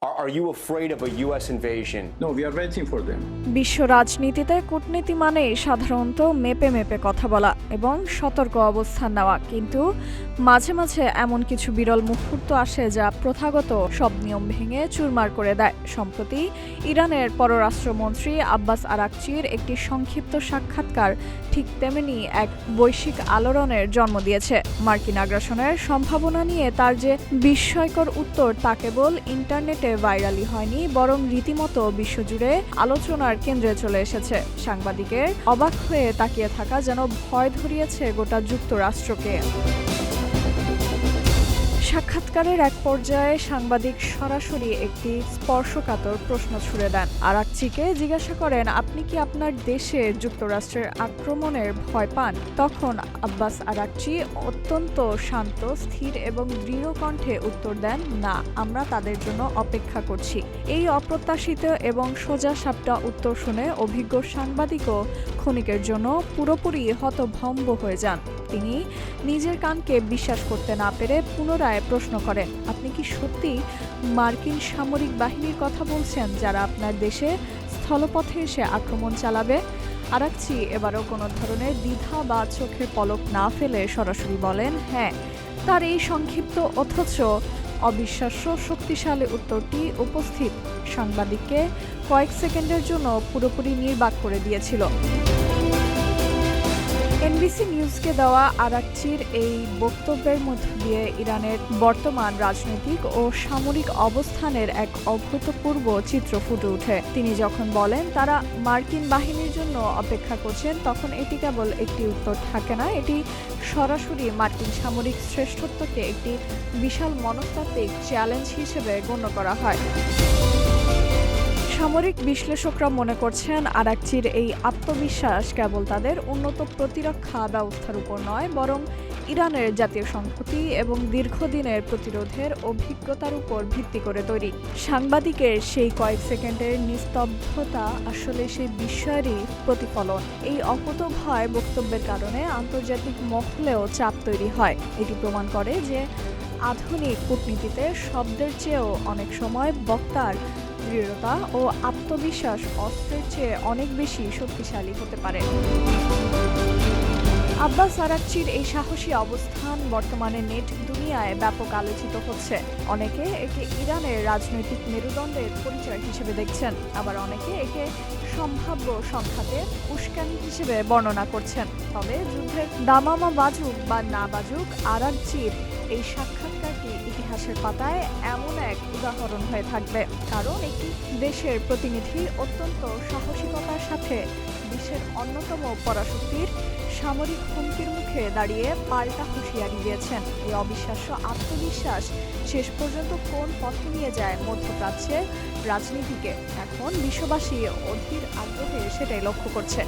Are you afraid of a U.S. invasion? No, we are waiting for them. বিশ্ব রাজনীতিতে কূটনীতি মানেই সাধারণত মেপে মেপে কথা বলা এবং সতর্ক অবস্থান নেওয়া, কিন্তু মাঝে মাঝে এমন কিছু বিরল মুহূর্ত আসে যা প্রথাগত সব নিয়ম ভেঙে চুরমার করে দেয়। সম্প্রতি ইরানের পররাষ্ট্রমন্ত্রী আব্বাস আরাকচির একটি সংক্ষিপ্ত সাক্ষাৎকার ঠিক তেমনি এক বৈশ্বিক আলোড়নের জন্ম দিয়েছে। মার্কিন আগ্রাসনের সম্ভাবনা নিয়ে তার যে বিস্ময়কর উত্তর তা কেবল ইন্টারনেটে ভাইরালই হয়নি, বরং রীতিমতো বিশ্বজুড়ে আলোচনার কেন্দ্রে চলে এসেছে। সাংবাদিকের অবাক হয়ে তাকিয়ে থাকা যেন ভয় ধরিয়েছে গোটা যুক্তরাষ্ট্রকে। সাক্ষাৎকারের এক পর্যায়ে সাংবাদিক সরাসরি একটি স্পর্শকাতর প্রশ্ন ছুড়ে দেন। আরাকচিকে জিজ্ঞাসা করেন, আপনি কি আপনার দেশে যুক্তরাষ্ট্রের আক্রমণের ভয় পান? তখন আব্বাস আরাকচি অত্যন্ত শান্ত, স্থির এবং দৃঢ় কণ্ঠে উত্তর দেন, না, আমরা তাদের জন্য অপেক্ষা করছি। এই অপ্রত্যাশিত এবং সোজাসাপটা উত্তর শুনে অভিজ্ঞ সাংবাদিকও ক্ষণিকের জন্য পুরোপুরি হতভম্ব হয়ে যান। তিনি নিজের কানকে বিশ্বাস করতে না পেরে পুনরায় প্রশ্ন করেন, আপনি কি সত্যি মার্কিন সামরিক বাহিনীর কথা বলছেন যারা আপনার দেশে স্থলপথে এসে আক্রমণ চালাবে? আরাকচি এবারও কোনো ধরনের দ্বিধা বা চোখের পলক না ফেলে সরাসরি বলেন, হ্যাঁ। তার এই সংক্ষিপ্ত অথচ অবিশ্বাস্য শক্তিশালী উত্তরটি উপস্থিত সাংবাদিককে কয়েক সেকেন্ডের জন্য পুরোপুরি নির্বাক করে দিয়েছিল। এনবিসি নিউজকে দেওয়া আরাকচির এই বক্তব্যের মধ্য দিয়ে ইরানের বর্তমান রাজনৈতিক ও সামরিক অবস্থানের এক অভূতপূর্ব চিত্র ফুটে ওঠে। তিনি যখন বলেন তারা মার্কিন বাহিনীর জন্য অপেক্ষা করছেন, তখন এটি কেবল একটি উত্তর থাকে না, এটি সরাসরি মার্কিন সামরিক শ্রেষ্ঠত্বকে একটি বিশাল মনস্তাত্ত্বিক চ্যালেঞ্জ হিসেবে গণ্য করা হয়। সামরিক বিশ্লেষকরা মনে করছেন আরাকচির এই আত্মবিশ্বাস কেবল তাদের উন্নত প্রতিরক্ষা ব্যবস্থার উপর নয়, বরং ইরানের জাতীয় সংহতি এবং দীর্ঘদিনের প্রতিরোধের অভিজ্ঞতার উপর ভিত্তি করে তৈরি। সাংবাদিকের সেই কয়েক সেকেন্ডের নিস্তব্ধতা আসলে সেই বিস্ময়েরই প্রতিফলন। এই অকুতোভয় বক্তব্যের কারণে আন্তর্জাতিক মহলেও চাপ তৈরি হয়। এটি প্রমাণ করে যে আধুনিক কূটনীতিতে শব্দের চেয়েও অনেক সময় বক্তার দৃঢ়তা ও আত্মবিশ্বাস অস্ত্রের চেয়ে অনেক বেশি শক্তিশালী হতে পারে। আব্বাস আরাকচির এই সাহসী অবস্থান বর্তমানে নেট দুনিয়ায় ব্যাপক আলোচিত হচ্ছে। অনেকে একে ইরানের রাজনৈতিক মেরুদণ্ডের পরিচয় হিসেবে দেখছেন, আবার অনেকে একে সম্ভাব্য সংঘাতে উস্কানি হিসেবে বর্ণনা করছেন। তবে যুদ্ধের দামামা বাজুক বা না বাজুক, আরাকচির এই সাক্ষাৎকারটি ইতিহাসের পাতায় এমন এক উদাহরণ হয়ে থাকবে, কারণ একটি দেশের প্রতিনিধি অত্যন্ত সাহসিকতার সাথে বিশ্বের অন্যতম পরাশক্তির সামরিক হুমকির মুখে দাঁড়িয়ে পাল্টা হুঁশিয়ারি দিয়েছেন। এই অবিশ্বাস্য আত্মবিশ্বাস শেষ পর্যন্ত কোন পথে নিয়ে যায় মধ্যপ্রাচ্যের রাজনীতিকে, এখন বিশ্ববাসী অধীর আগ্রহে সেটাই লক্ষ্য করছে।